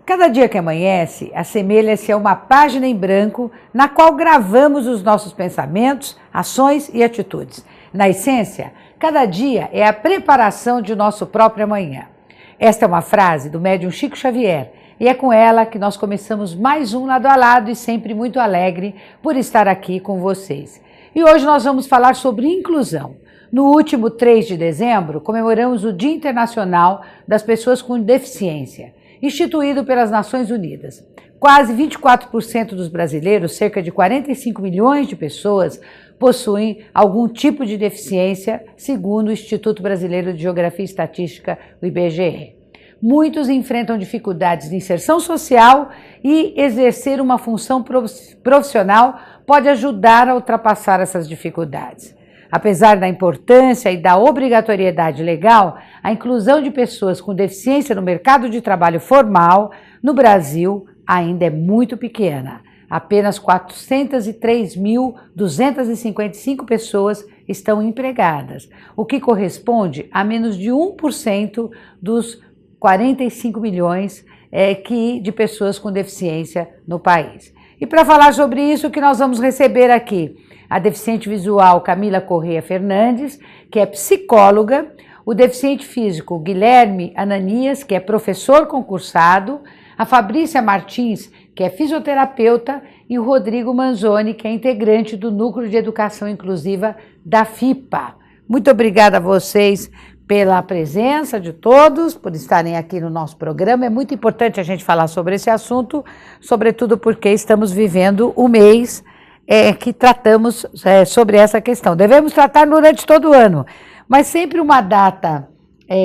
Cada dia que amanhece, assemelha-se a uma página em branco na qual gravamos os nossos pensamentos, ações e atitudes. Na essência, cada dia é a preparação de nosso próprio amanhã. Esta é uma frase do médium Chico Xavier e é com ela que nós começamos mais um Lado a Lado e sempre muito alegre por estar aqui com vocês. E hoje nós vamos falar sobre inclusão. No último 3 de dezembro, comemoramos o Dia Internacional das Pessoas com Deficiência, instituído pelas Nações Unidas. Quase 24% dos brasileiros, cerca de 45 milhões de pessoas, possuem algum tipo de deficiência, segundo o Instituto Brasileiro de Geografia e Estatística, o IBGE. Muitos enfrentam dificuldades de inserção social e exercer uma função profissional pode ajudar a ultrapassar essas dificuldades. Apesar da importância e da obrigatoriedade legal, a inclusão de pessoas com deficiência no mercado de trabalho formal no Brasil ainda é muito pequena. Apenas 403.255 pessoas estão empregadas, o que corresponde a menos de 1% dos 45 milhões de pessoas com deficiência no país. E para falar sobre isso, que nós vamos receber aqui a deficiente visual Camila Correia Fernandes, que é psicóloga, o deficiente físico Guilherme Ananias, que é professor concursado, a Fabrícia Martins, que é fisioterapeuta, e o Rodrigo Manzoni, que é integrante do Núcleo de Educação Inclusiva da FIPA. Muito obrigada a vocês pela presença de todos, por estarem aqui no nosso programa. É muito importante a gente falar sobre esse assunto, sobretudo porque estamos vivendo o mês que tratamos sobre essa questão. Devemos tratar durante todo o ano, mas sempre uma data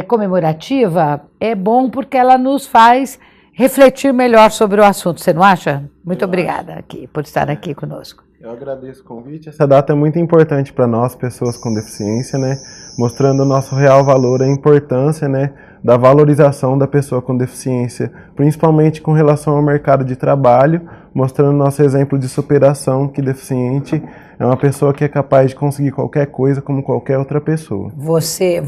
comemorativa é bom porque ela nos faz refletir melhor sobre o assunto. Você não acha? Muito obrigada por estar aqui conosco. Eu agradeço o convite. Essa data é muito importante para nós, pessoas com deficiência, né? Mostrando o nosso real valor, a importância, né, da valorização da pessoa com deficiência, principalmente com relação ao mercado de trabalho, mostrando nosso exemplo de superação, que deficiente é uma pessoa que é capaz de conseguir qualquer coisa como qualquer outra pessoa. Você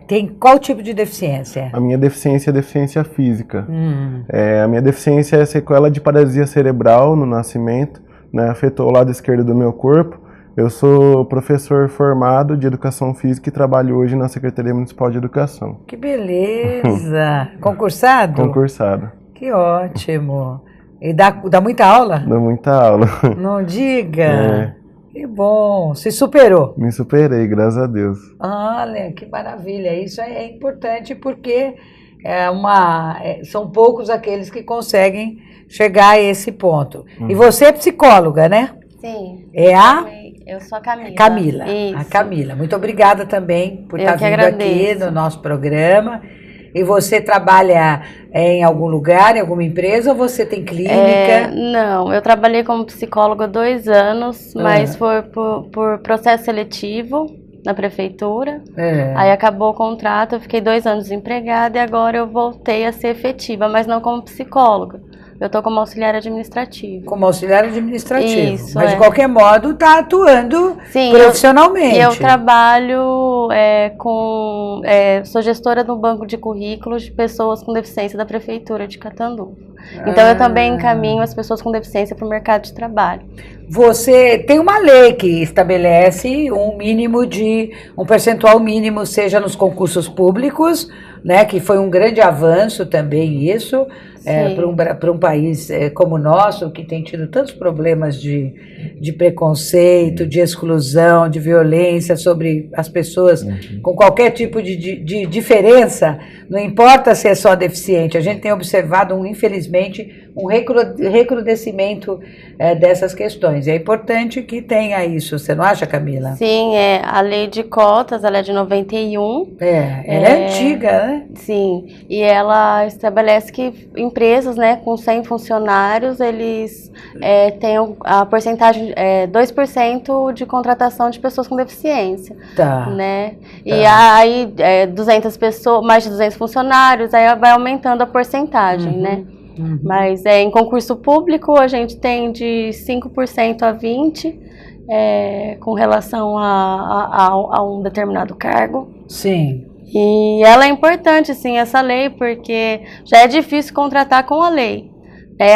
tem qual tipo de deficiência? A minha deficiência é deficiência física. A minha deficiência é sequela de paralisia cerebral no nascimento, né, afetou o lado esquerdo do meu corpo. Eu sou professor formado de Educação Física e trabalho hoje na Secretaria Municipal de Educação. Que beleza! Concursado? Concursado. Que ótimo! E dá muita aula? Dá muita aula. Não diga! Que bom! Se superou? Me superei, graças a Deus. Olha, que maravilha! Isso é importante porque são poucos aqueles que conseguem chegar a esse ponto. E você é psicóloga, né? Sim. Eu sou a Camila. Camila. Isso. A Camila. Muito obrigada também por estar vindo aqui no nosso programa. E você trabalha em algum lugar, em alguma empresa, ou você tem clínica? Não, eu trabalhei como psicóloga há 2 anos, mas foi por processo seletivo na prefeitura. Aí acabou o contrato, eu fiquei 2 anos desempregada e agora eu voltei a ser efetiva, mas não como psicóloga. Eu estou como auxiliar administrativo. Como auxiliar administrativo. Isso, mas de qualquer modo está atuando profissionalmente. Eu trabalho sou gestora do banco de currículos de pessoas com deficiência da prefeitura de Catanduva. Então eu também encaminho as pessoas com deficiência para o mercado de trabalho. Você tem uma lei que estabelece um percentual mínimo, seja nos concursos públicos, né, que foi um grande avanço também isso, para um país como o nosso, que tem tido tantos problemas de preconceito, de exclusão, de violência sobre as pessoas com qualquer tipo de diferença, não importa se é só deficiente. A gente tem observado, infelizmente, um recrudescimento dessas questões. É importante que tenha isso, você não acha, Camila? Sim, a lei de cotas, ela é de 91. Ela é antiga, né? Sim, e ela estabelece que empresas, né, com 100 funcionários, eles têm a porcentagem, 2% de contratação de pessoas com deficiência. Né? E aí, 200 pessoas, mais de 200 funcionários, aí vai aumentando a porcentagem, né? Mas em concurso público a gente tem de 5% a 20%, com relação a um determinado cargo. Sim. E ela é importante, sim, essa lei, porque já é difícil contratar com a lei.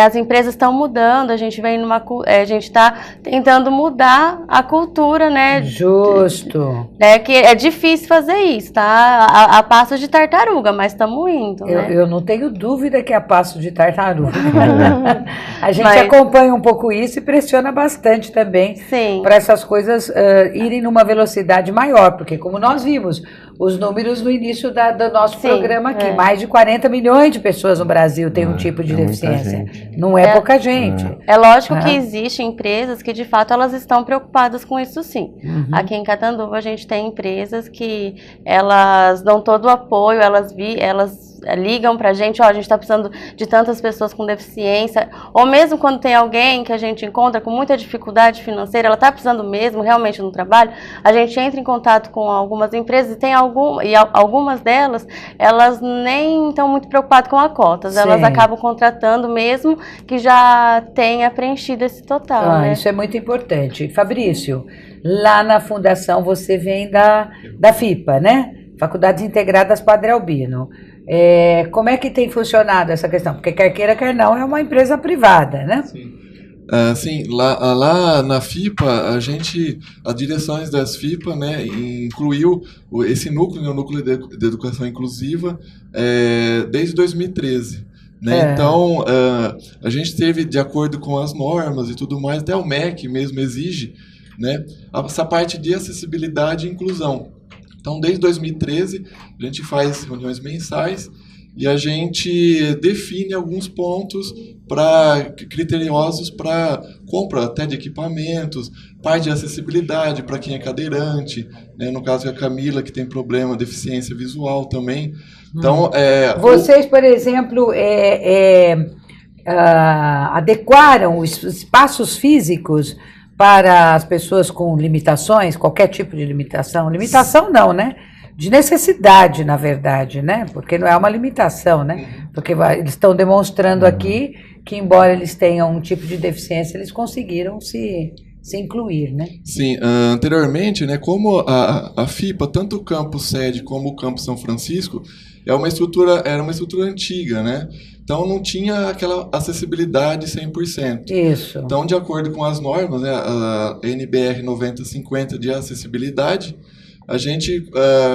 As empresas estão mudando, a gente está tentando mudar a cultura, né? Justo. Que é difícil fazer isso, tá? A passo de tartaruga, mas estamos indo, né? Eu não tenho dúvida que é a passo de tartaruga. A gente acompanha um pouco isso e pressiona bastante também para essas coisas irem numa velocidade maior, porque como nós vimos, os números no início do nosso programa aqui, mais de 40 milhões de pessoas no Brasil têm um tipo de deficiência. Não é pouca gente. É lógico que existem empresas que, de fato, elas estão preocupadas com isso, sim. Aqui em Catanduva, a gente tem empresas que elas dão todo o apoio, elas ligam pra gente, a gente está precisando de tantas pessoas com deficiência, ou mesmo quando tem alguém que a gente encontra com muita dificuldade financeira, ela está precisando mesmo, realmente, no trabalho, a gente entra em contato com algumas empresas e algumas delas, elas nem estão muito preocupadas com a cotas, elas acabam contratando mesmo que já tenha preenchido esse total, né? Isso é muito importante. Fabrício, lá na fundação você vem da FIPA, né? Faculdades Integradas Padre Albino. Como é que tem funcionado essa questão? Porque quer queira, quer não, é uma empresa privada, né? Sim. Sim, lá na FIPA, as direções das FIPA, né, incluiu esse núcleo, o núcleo de educação inclusiva, desde 2013. Né? Então, a gente teve, de acordo com as normas e tudo mais, até o MEC mesmo exige, né, essa parte de acessibilidade e inclusão. Então, desde 2013, a gente faz reuniões mensais e a gente define alguns pontos criteriosos para compra até de equipamentos, parte de acessibilidade para quem é cadeirante, né? No caso da Camila, que tem problema, deficiência visual também. Então, vocês, por exemplo, adequaram os espaços físicos para as pessoas com limitações, qualquer tipo de limitação? Limitação não, né? De necessidade, na verdade, né? Porque não é uma limitação, né? Porque eles estão demonstrando aqui que, embora eles tenham um tipo de deficiência, eles conseguiram se incluir, né? Sim, anteriormente, né, como a FIPA, tanto o campus sede como o campus São Francisco, era uma estrutura antiga, né? Então não tinha aquela acessibilidade 100%. Isso. Então, de acordo com as normas, né, a NBR 9050 de acessibilidade, a gente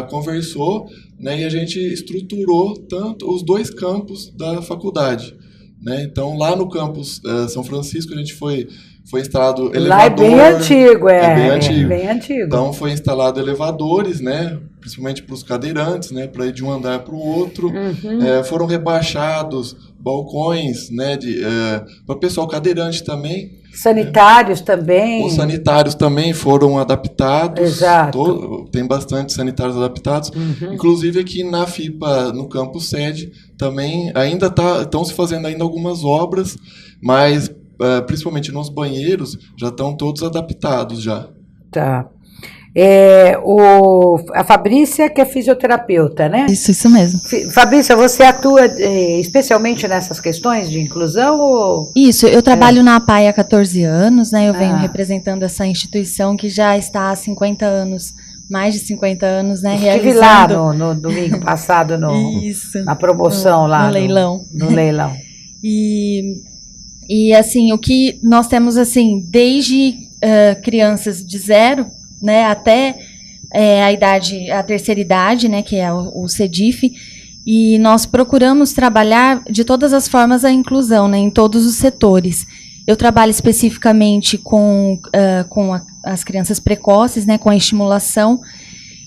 conversou, né, e a gente estruturou tanto os dois campos da faculdade. Né? Então, lá no campus São Francisco, a gente foi instalado elevador. Lá é bem antigo, bem antigo. Então, foi instalado elevadores, né? Principalmente para os cadeirantes, né? Para ir de um andar para o outro. Foram rebaixados balcões, né? Para o pessoal cadeirante também. Sanitários também. Os sanitários também foram adaptados. Exato. Tem bastante sanitários adaptados. Inclusive aqui na FIPA, no campus sede, também ainda estão se fazendo ainda algumas obras, mas principalmente nos banheiros já estão todos adaptados já. Tá. A Fabrícia, que é fisioterapeuta, né? Isso mesmo. Fabrícia, você atua especialmente nessas questões de inclusão? Ou... Isso, eu trabalho na APAI há 14 anos, né? Eu venho representando essa instituição que já está há 50 anos, mais de 50 anos, né? Estive lá no domingo passado na promoção lá. No leilão. No leilão. E assim, o que nós temos, assim, desde crianças de 0, né, até a terceira idade, né, que é o CEDIF, e nós procuramos trabalhar de todas as formas a inclusão, né, em todos os setores. Eu trabalho especificamente com as crianças precoces, né, com a estimulação,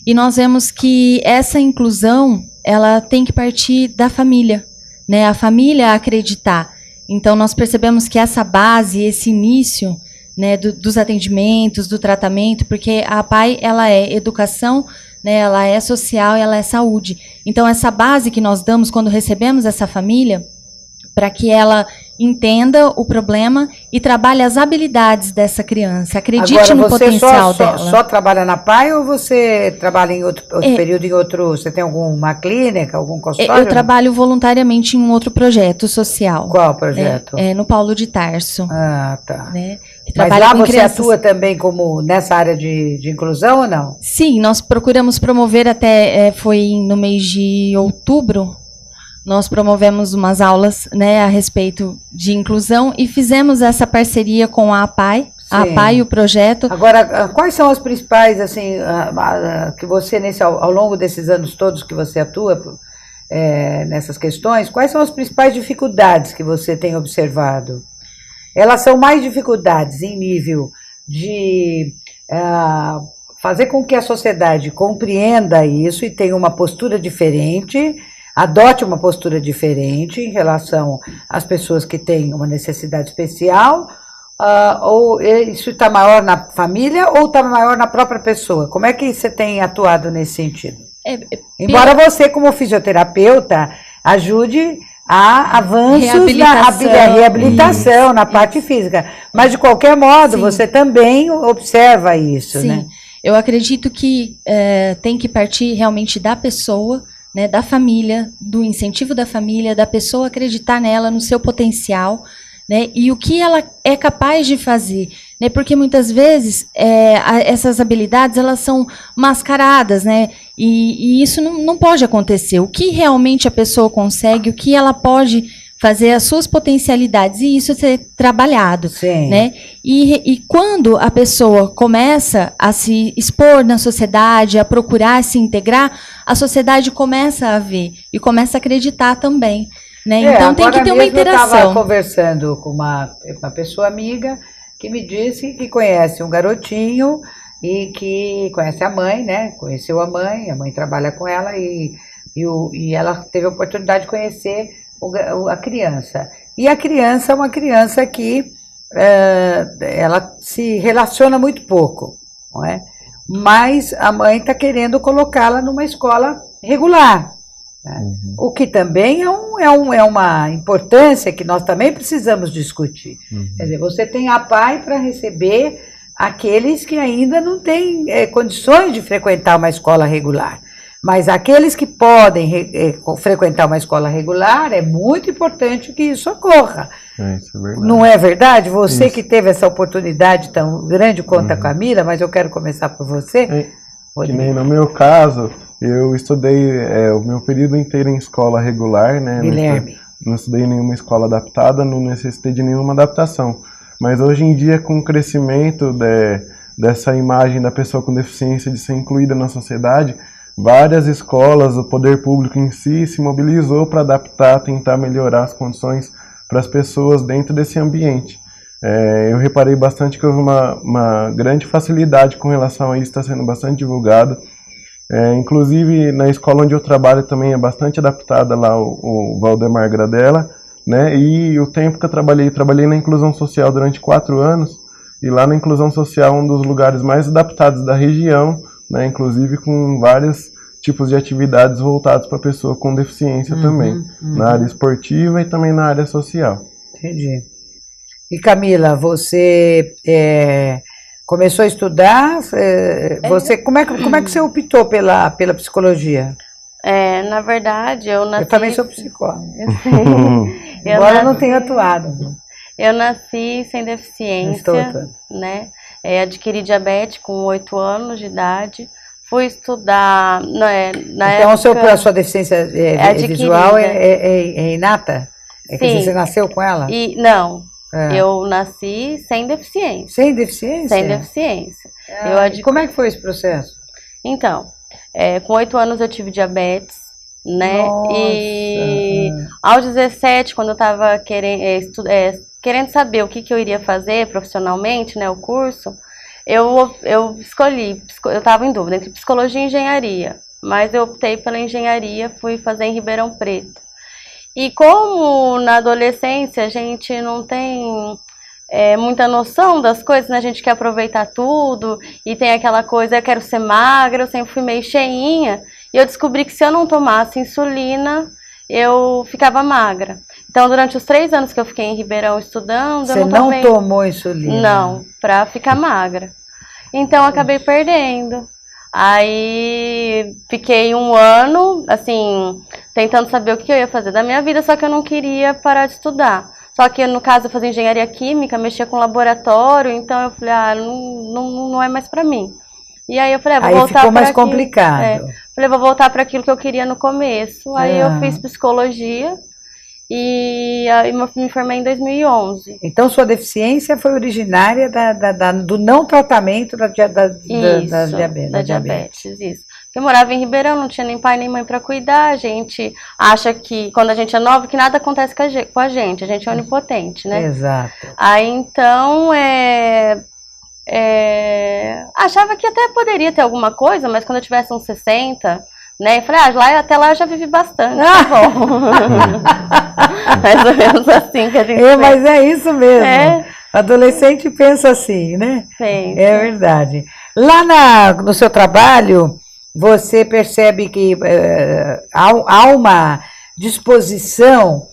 e nós vemos que essa inclusão, ela tem que partir da família, né, a família acreditar. Então, nós percebemos que essa base, esse início, né, dos atendimentos, do tratamento, porque a APAI, ela é educação, né, ela é social e ela é saúde. Então, essa base que nós damos quando recebemos essa família, para que ela entenda o problema e trabalhe as habilidades dessa criança. Acredite no potencial dela. Você só trabalha na PAI ou você trabalha em outro período, em outro... Você tem alguma clínica, algum consultório? Eu trabalho voluntariamente em um outro projeto social. Qual projeto? No Paulo de Tarso. Ah, tá. Né, mas lá você atua também como nessa área de inclusão ou não? Sim, nós procuramos promover foi no mês de outubro, nós promovemos umas aulas, né, a respeito de inclusão e fizemos essa parceria com a APAI, a APAI e o projeto. Agora, quais são as principais, assim, que você, ao longo desses anos todos que você atua nessas questões, quais são as principais dificuldades que você tem observado? Elas são mais dificuldades em nível de fazer com que a sociedade compreenda isso e tenha uma postura diferente, adote uma postura diferente em relação às pessoas que têm uma necessidade especial, ou isso está maior na família ou está maior na própria pessoa? Como é que você tem atuado nesse sentido? Embora você, como fisioterapeuta, ajude a avanços na reabilitação, na parte física. Mas, de qualquer modo, você também observa isso, Sim. né? Eu acredito que tem que partir realmente da pessoa, né, da família, do incentivo da família, da pessoa acreditar nela, no seu potencial, né, e o que ela é capaz de fazer, né, porque muitas vezes essas habilidades elas são mascaradas, né, e isso não pode acontecer. O que realmente a pessoa consegue, o que ela pode fazer, as suas potencialidades, e isso ser trabalhado. Sim. Né? E quando a pessoa começa a se expor na sociedade, a procurar se integrar, a sociedade começa a ver e começa a acreditar também. Né? Então tem que ter uma interação. Eu estava conversando com uma pessoa amiga que me disse que conhece um garotinho e que conhece a mãe, né? Conheceu a mãe trabalha com ela e ela teve a oportunidade de conhecer a criança. E a criança é uma criança que ela se relaciona muito pouco, não é? Mas a mãe está querendo colocá-la numa escola regular. Né? Uhum. O que também é uma importância que nós também precisamos discutir. Uhum. Quer dizer, você tem a PAI para receber aqueles que ainda não têm condições de frequentar uma escola regular. Mas aqueles que podem frequentar uma escola regular, é muito importante que isso ocorra. Isso é verdade. Não é verdade? Você que teve essa oportunidade tão grande quanto a Camila, mas eu quero começar por você. Que nem no meu caso, eu estudei o meu período inteiro em escola regular, né? Guilherme. Não estudei em nenhuma escola adaptada, não necessitei de nenhuma adaptação. Mas hoje em dia, com o crescimento dessa imagem da pessoa com deficiência de ser incluída na sociedade, várias escolas, o poder público em si se mobilizou para adaptar, tentar melhorar as condições para as pessoas dentro desse ambiente. Eu reparei bastante que houve uma grande facilidade com relação a isso, está sendo bastante divulgado. Inclusive, na escola onde eu trabalho também é bastante adaptada lá o Valdemar Gradella, né? E o tempo que eu trabalhei na inclusão social durante 4 anos, e lá na inclusão social um dos lugares mais adaptados da região, né, inclusive com vários tipos de atividades voltadas para a pessoa com deficiência também, na área esportiva e também na área social. Entendi. E Camila, você começou a estudar, como é que você optou pela psicologia? Na verdade, eu nasci... Eu também sou psicóloga. Eu sei. Embora eu não tenha atuado. Eu nasci sem deficiência, né? Adquiri diabetes com 8 anos de idade. Fui estudar na época... a sua deficiência visual é inata? Sim. Quer dizer, você nasceu com ela? Não. Eu nasci sem deficiência. Sem deficiência? Sem deficiência. Como é que foi esse processo? Então, com 8 anos eu tive diabetes, né? Nossa. E aos 17, quando eu estava querendo saber o que eu iria fazer profissionalmente, né, o curso, eu escolhi, eu estava em dúvida entre psicologia e engenharia, mas eu optei pela engenharia, fui fazer em Ribeirão Preto. E como na adolescência a gente não tem muita noção das coisas, né? A gente quer aproveitar tudo e tem aquela coisa, eu quero ser magra, eu sempre fui meio cheinha, e eu descobri que se eu não tomasse insulina, eu ficava magra. Então, durante os 3 anos que eu fiquei em Ribeirão estudando, Você eu não tomou insulina? Não, pra ficar magra. Então, eu acabei perdendo. Aí, fiquei 1 ano, assim, tentando saber o que eu ia fazer da minha vida, só que eu não queria parar de estudar. Só que, no caso, eu fazia engenharia química, mexia com laboratório, então eu falei, não é mais pra mim. E aí eu falei, vou voltar ficou mais aquilo. complicado. Falei, vou voltar para aquilo que eu queria no começo. Aí eu fiz psicologia e me formei em 2011. Então, sua deficiência foi originária do não tratamento da diabetes. Isso. Eu morava em Ribeirão, não tinha nem pai nem mãe para cuidar. A gente acha que, quando a gente é nova, que nada acontece com a gente é onipotente, né? Exato. Aí, então, achava que até poderia ter alguma coisa, mas quando eu tivesse uns 60... né? Eu falei, até lá eu já vivi bastante, tá bom. Mais ou menos assim que a gente mas é isso mesmo. Adolescente pensa assim, né? Sim. É verdade. Lá no seu trabalho, você percebe que há uma disposição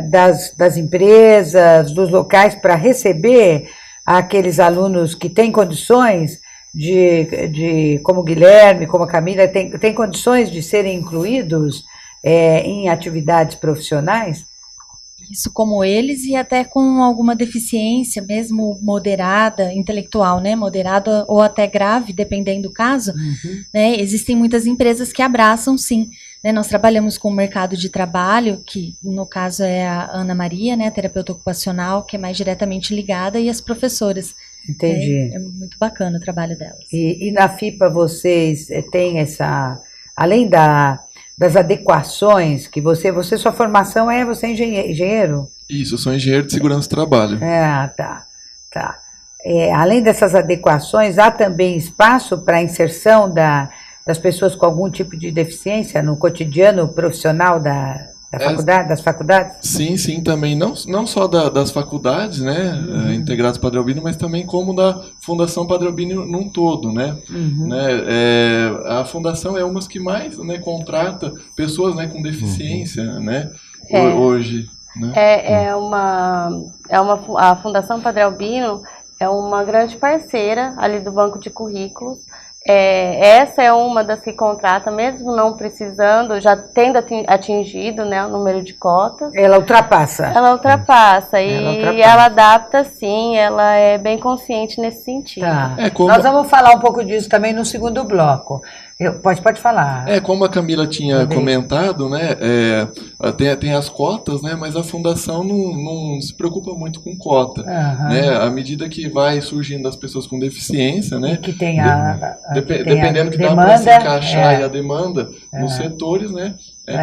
das empresas, dos locais para receber aqueles alunos que têm condições como o Guilherme, como a Camila, tem condições de serem incluídos em atividades profissionais? Isso, como eles, e até com alguma deficiência, mesmo moderada, intelectual, né? Moderada ou até grave, dependendo do caso. Né? Existem muitas empresas que abraçam, sim. Né? Nós trabalhamos com o mercado de trabalho, que no caso é a Ana Maria, né? A terapeuta ocupacional, que é mais diretamente ligada, e as professoras. Entendi. É muito bacana o trabalho delas. E na FIPA vocês têm além das adequações que sua formação você é engenheiro? Isso, eu sou engenheiro de segurança do trabalho. Tá. Além dessas adequações, há também espaço para a inserção das pessoas com algum tipo de deficiência no cotidiano profissional das faculdades? Sim, também. Não só das faculdades, né, integradas Padre Albino, mas também como da Fundação Padre Albino num todo, né? A fundação é uma das que mais, né, contrata pessoas, né, com deficiência, né, hoje. Né? A Fundação Padre Albino é uma grande parceira ali do banco de currículos. Essa é uma das que contrata, mesmo não precisando, já tendo atingido, né, o número de cotas. Ela ultrapassa. E ela adapta, sim, ela é bem consciente nesse sentido. Tá. Nós vamos falar um pouco disso também no segundo bloco. Pode falar. Como a Camila tinha comentado, né, tem as cotas, né, mas a fundação não se preocupa muito com cota. Né, à medida que vai surgindo as pessoas com deficiência, né, que tem dependendo que dá para se encaixar a demanda nos setores, né,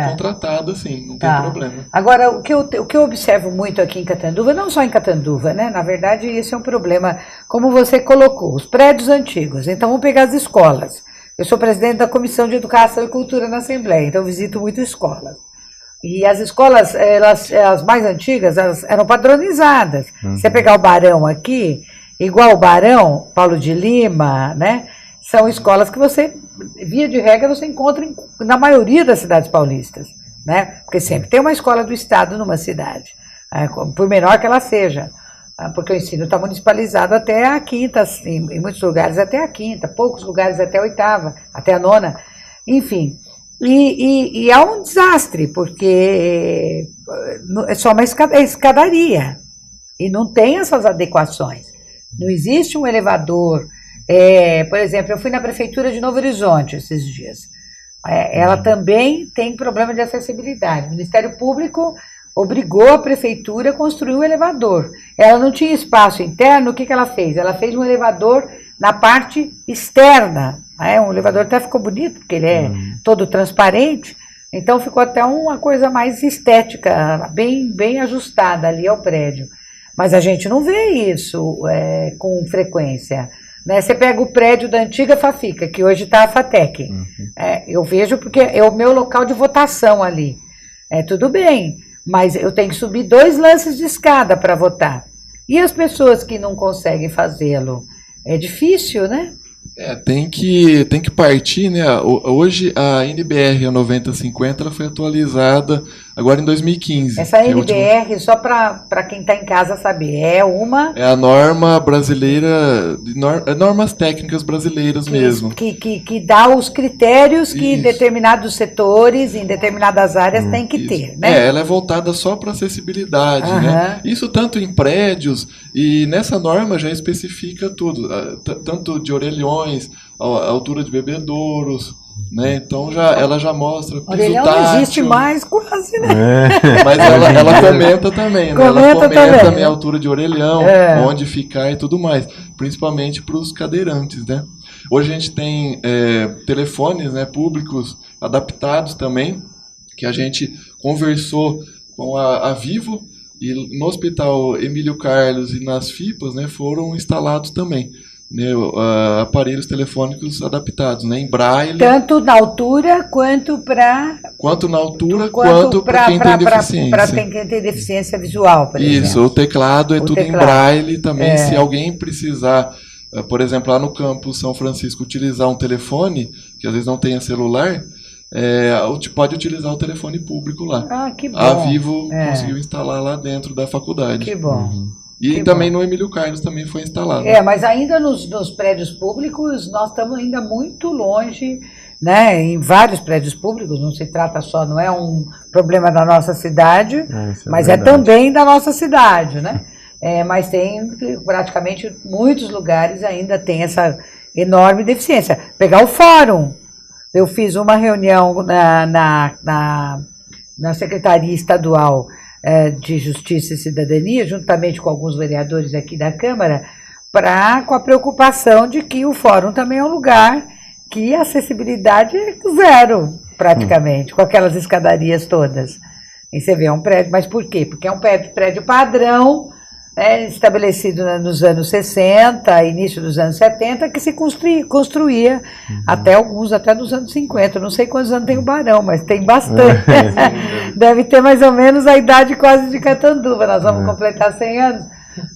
contratada, sim, não tem problema. Agora, o que eu observo muito aqui em Catanduva, não só em Catanduva, né, na verdade esse é um problema, como você colocou, os prédios antigos. Então vamos pegar as escolas. Eu sou presidente da Comissão de Educação e Cultura na Assembleia, então visito muito escolas. E as escolas, as mais antigas, elas eram padronizadas. Você pegar o Barão aqui, igual o Barão, Paulo de Lima, né? São escolas que você, via de regra, você encontra na maioria das cidades paulistas, né? Porque sempre tem uma escola do Estado numa cidade, por menor que ela seja. Porque o ensino está municipalizado até a quinta, em muitos lugares até a quinta, poucos lugares até a oitava, até a nona, enfim. E há um desastre, porque é só uma escadaria, e não tem essas adequações. Não existe um elevador. Por exemplo, eu fui na Prefeitura de Novo Horizonte esses dias. Ela também tem problema de acessibilidade. O Ministério Público obrigou a prefeitura a construir um elevador. Ela não tinha espaço interno, o que ela fez? Ela fez um elevador na parte externa. Um elevador até ficou bonito, porque ele é todo transparente, então ficou até uma coisa mais estética, bem ajustada ali ao prédio. Mas a gente não vê isso com frequência. Né? Você pega o prédio da antiga Fafica, que hoje está a FATEC. Eu vejo porque é o meu local de votação ali. Tudo bem, mas eu tenho que subir 2 lances de escada para votar. E as pessoas que não conseguem fazê-lo? É difícil, né? Tem que partir, né? Hoje a NBR 9050 ela foi atualizada agora em 2015. Essa que é a última- NBR, só para quem está em casa saber, é uma É a norma brasileira, normas técnicas brasileiras mesmo. que dá os critérios que Isso. determinados setores, em determinadas áreas, têm que Isso. ter, né? Ela é voltada só para acessibilidade, Aham. né? Isso tanto em prédios, e nessa norma já especifica tudo, tanto de orelhões, a altura de bebedouros, né? Então ela já mostra piso Orelhão não tátil, existe mais quase, né? mas ela comenta também, né? Ela Comenta comenta também. a altura de orelhão, É. onde ficar e tudo mais, principalmente para os cadeirantes, né? Hoje a gente tem telefones, né, públicos adaptados também, que a gente conversou com a Vivo, e no Hospital Emílio Carlos e nas FIPAs, né, foram instalados também, né, aparelhos telefônicos adaptados, né, em braille, Tanto na altura quanto para quanto na altura, quanto para quem tem deficiência. para quem tem deficiência visual, por Isso, exemplo. o teclado é O tudo teclado. em braille também. É. Se alguém precisar, por exemplo, lá no campus São Francisco, utilizar um telefone, que às vezes não tenha celular, pode utilizar o telefone público lá. Ah, que bom. A Vivo É. conseguiu instalar lá dentro da faculdade. Que bom. E que também bom. no Emílio Carlos também foi instalado. Mas ainda nos prédios públicos, nós estamos ainda muito longe, né? Em vários prédios públicos, não se trata só, não é um problema da nossa cidade, Isso mas verdade. também da nossa cidade, né? Mas tem praticamente muitos lugares ainda tem essa enorme deficiência. Pegar o fórum, eu fiz uma reunião na Secretaria Estadual de Justiça e Cidadania, juntamente com alguns vereadores aqui da Câmara, com a preocupação de que o fórum também é um lugar que a acessibilidade é zero, praticamente, com aquelas escadarias todas. E você vê, é um prédio, mas por quê? Porque é um prédio padrão, estabelecido nos anos 60, início dos anos 70, que se construía até nos anos 50. Eu não sei quantos anos tem o Barão, mas tem bastante. Deve ter mais ou menos a idade quase de Catanduva. Nós vamos completar 100 anos.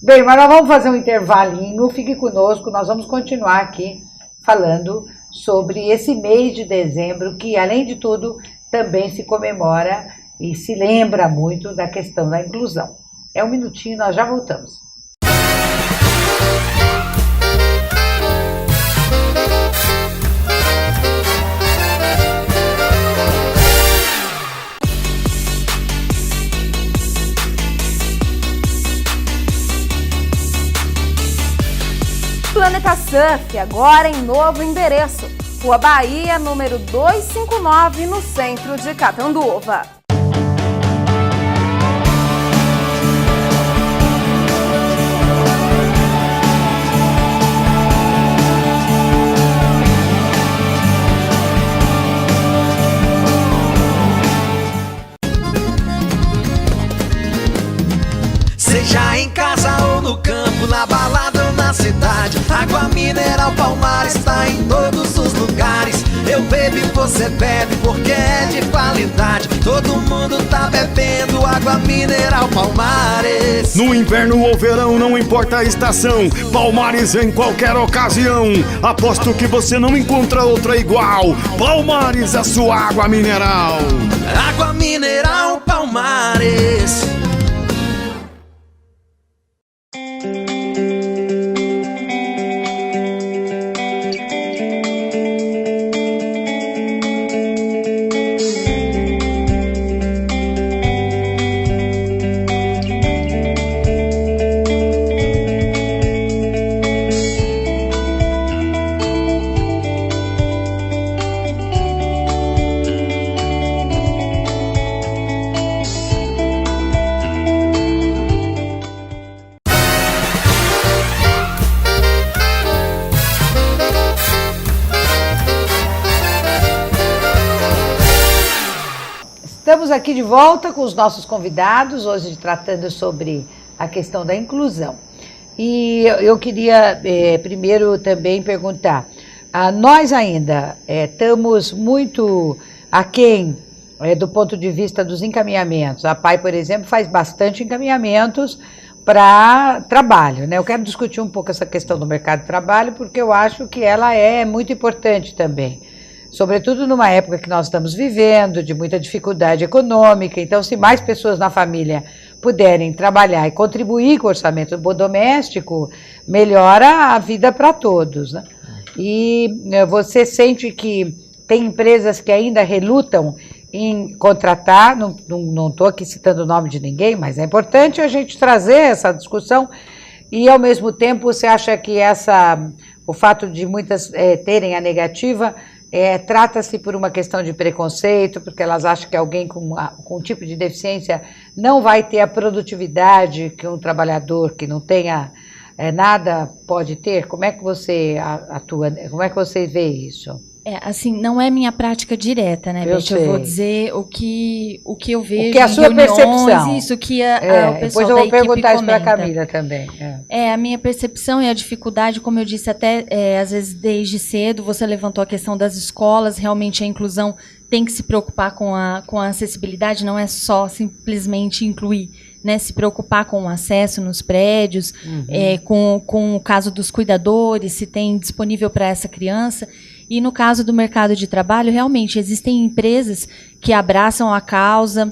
Bem, mas nós vamos fazer um intervalinho, fique conosco, nós vamos continuar aqui falando sobre esse mês de dezembro, que, além de tudo, também se comemora e se lembra muito da questão da inclusão. É um minutinho, nós já voltamos. Planeta Surf, agora em novo endereço. Rua Bahia, número 259, no centro de Catanduva. Seja em casa ou no campo, na balada ou na cidade, água mineral Palmares está em todos os lugares. Eu bebo e você bebe porque é de qualidade. Todo mundo tá bebendo água mineral Palmares. No inverno ou verão, não importa a estação, Palmares em qualquer ocasião. Aposto que você não encontra outra igual. Palmares, a sua água mineral. Água mineral Palmares. Estamos aqui de volta com os nossos convidados, hoje tratando sobre a questão da inclusão. E eu queria primeiro também perguntar, nós ainda estamos muito aquém do ponto de vista dos encaminhamentos. A PAI, por exemplo, faz bastante encaminhamentos para trabalho, né? Eu quero discutir um pouco essa questão do mercado de trabalho, porque eu acho que ela é muito importante também. sobretudo numa época que nós estamos vivendo, de muita dificuldade econômica. Então, se mais pessoas na família puderem trabalhar e contribuir com o orçamento doméstico, melhora a vida para todos, né? E você sente que tem empresas que ainda relutam em contratar, não estou aqui citando o nome de ninguém, mas é importante a gente trazer essa discussão, e ao mesmo tempo você acha que o fato de muitas terem a negativa, trata-se por uma questão de preconceito, porque elas acham que alguém com um tipo de deficiência não vai ter a produtividade que um trabalhador que não tenha nada pode ter? Como é que você atua, como é que você vê isso? Assim, não é minha prática direta, né, Beth? Eu vou dizer o que eu vejo, o que é a sua percepção. Isso, que o pessoal depois eu vou perguntar isso para a Camila também. A minha percepção e a dificuldade, como eu disse, até às vezes desde cedo, você levantou a questão das escolas, realmente a inclusão tem que se preocupar com a acessibilidade, não é só simplesmente incluir, né, se preocupar com o acesso nos prédios, com o caso dos cuidadores, se tem disponível para essa criança. E no caso do mercado de trabalho, realmente existem empresas que abraçam a causa,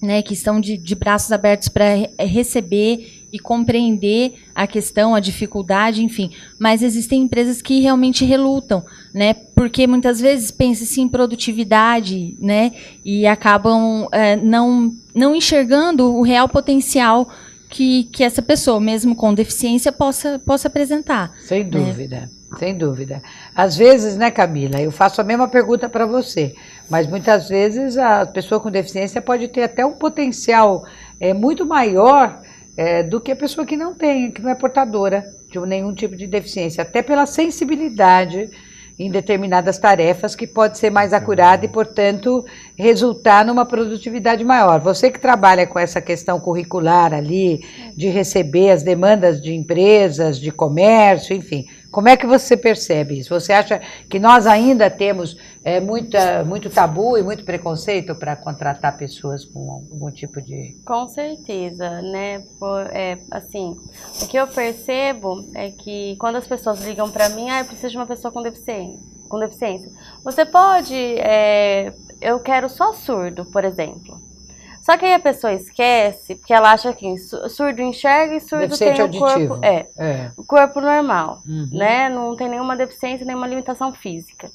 né, que estão de braços abertos para receber e compreender a questão, a dificuldade, enfim. Mas existem empresas que realmente relutam, né, porque muitas vezes pensam-se em produtividade, né, e acabam não enxergando o real potencial que essa pessoa, mesmo com deficiência, possa apresentar. Sem dúvida. Né? Sem dúvida. Às vezes, né, Camila, eu faço a mesma pergunta para você, mas muitas vezes a pessoa com deficiência pode ter até um potencial muito maior do que a pessoa que não tem, que não é portadora de nenhum tipo de deficiência, até pela sensibilidade em determinadas tarefas que pode ser mais acurada e, portanto, resultar numa produtividade maior. Você que trabalha com essa questão curricular ali, de receber as demandas de empresas, de comércio, enfim, como é que você percebe isso? Você acha que nós ainda temos muito tabu e muito preconceito para contratar pessoas com algum tipo de... Com certeza, né? Assim, o que eu percebo é que quando as pessoas ligam para mim, eu preciso de uma pessoa com deficiência. Você pode... eu quero só surdo, por exemplo. Só que aí a pessoa esquece, porque ela acha que surdo enxerga e surdo tem o corpo, o corpo normal, né? Não tem nenhuma deficiência, nenhuma limitação física.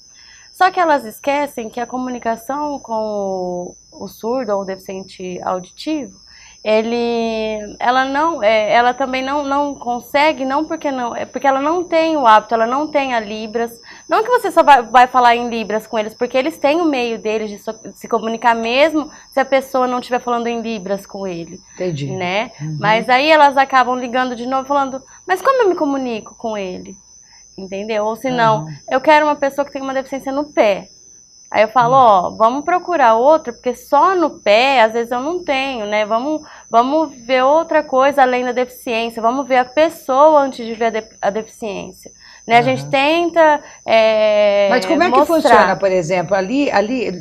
Só que elas esquecem que a comunicação com o surdo ou o deficiente auditivo, ela também não consegue, porque ela não tem o hábito, ela não tem a Libras. Não que você só vai falar em Libras com eles, porque eles têm o meio deles de se comunicar mesmo se a pessoa não estiver falando em Libras com ele. Entendi. Né? Mas aí elas acabam ligando de novo falando, mas como eu me comunico com ele? Entendeu? Ou se não, eu quero uma pessoa que tem uma deficiência no pé. Aí eu falo, vamos procurar outra, porque só no pé, às vezes eu não tenho, né? Vamos ver outra coisa além da deficiência, vamos ver a pessoa antes de ver a deficiência. Né? A gente tenta Mas como é que funciona, por exemplo? Ali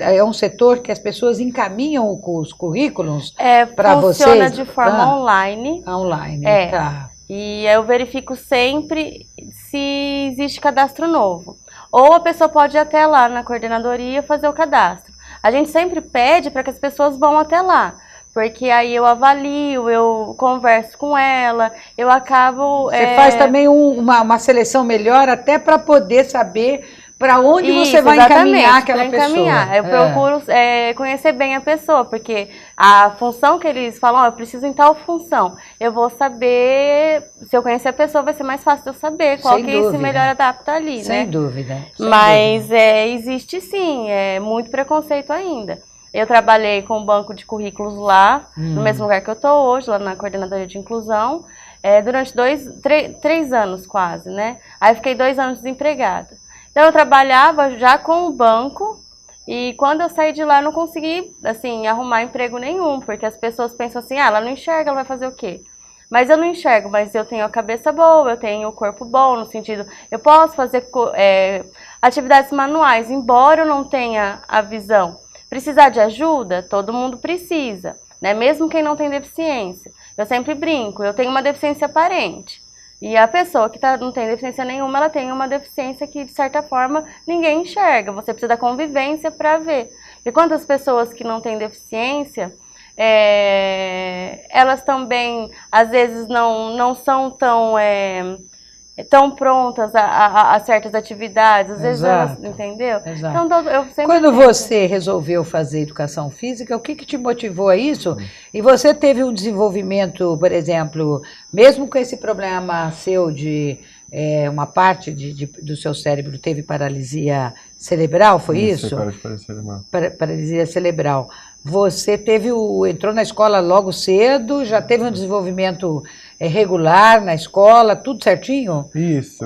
é um setor que as pessoas encaminham os currículos para vocês? Funciona de forma online. Online, tá. E eu verifico sempre se existe cadastro novo. Ou a pessoa pode ir até lá na coordenadoria fazer o cadastro. A gente sempre pede para que as pessoas vão até lá, porque aí eu avalio, eu converso com ela, eu acabo... Você faz também uma seleção melhor até para poder saber para onde você vai encaminhar aquela pessoa. Eu procuro conhecer bem a pessoa, porque a função que eles falam, eu preciso em tal função, eu vou saber, se eu conhecer a pessoa, vai ser mais fácil de eu saber qual que se melhor adapta ali, né? Sem dúvida. Mas existe sim, muito preconceito ainda. Eu trabalhei com um banco de currículos lá, no mesmo lugar que eu estou hoje, lá na Coordenadoria de Inclusão, durante 3 anos quase, né? Aí eu fiquei 2 anos desempregada. Então eu trabalhava já com o banco e quando eu saí de lá eu não consegui, assim, arrumar emprego nenhum, porque as pessoas pensam assim, ela não enxerga, ela vai fazer o quê? Mas eu não enxergo, mas eu tenho a cabeça boa, eu tenho o corpo bom, no sentido, eu posso fazer atividades manuais, embora eu não tenha a visão. Precisar de ajuda? Todo mundo precisa, né? Mesmo quem não tem deficiência. Eu sempre brinco, eu tenho uma deficiência aparente. E a pessoa que não tem deficiência nenhuma, ela tem uma deficiência que, de certa forma, ninguém enxerga. Você precisa da convivência para ver. E quantas pessoas que não têm deficiência, elas também, às vezes, não são tão prontas a certas atividades, às vezes elas, entendeu? Exato. Então, eu sempre Quando você resolveu fazer educação física, o que te motivou a isso? E você teve um desenvolvimento, por exemplo, mesmo com esse problema seu de uma parte do seu cérebro teve paralisia cerebral, foi isso? Paralisia cerebral. Você entrou na escola logo cedo, já teve um desenvolvimento regular na escola, tudo certinho? Isso,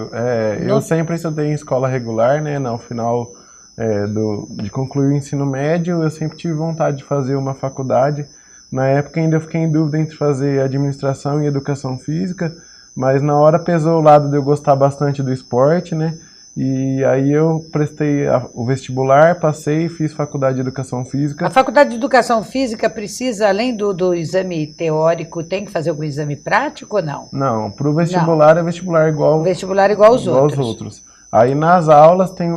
eu sempre estudei em escola regular, né? No final de concluir o ensino médio, eu sempre tive vontade de fazer uma faculdade. Na época ainda eu fiquei em dúvida entre fazer administração e educação física, mas na hora pesou o lado de eu gostar bastante do esporte, né? E aí eu prestei o vestibular, passei e fiz faculdade de educação física. A faculdade de educação física precisa, além do exame teórico, tem que fazer algum exame prático ou não? Não, para o vestibular é vestibular igual aos outros. Aí nas aulas tem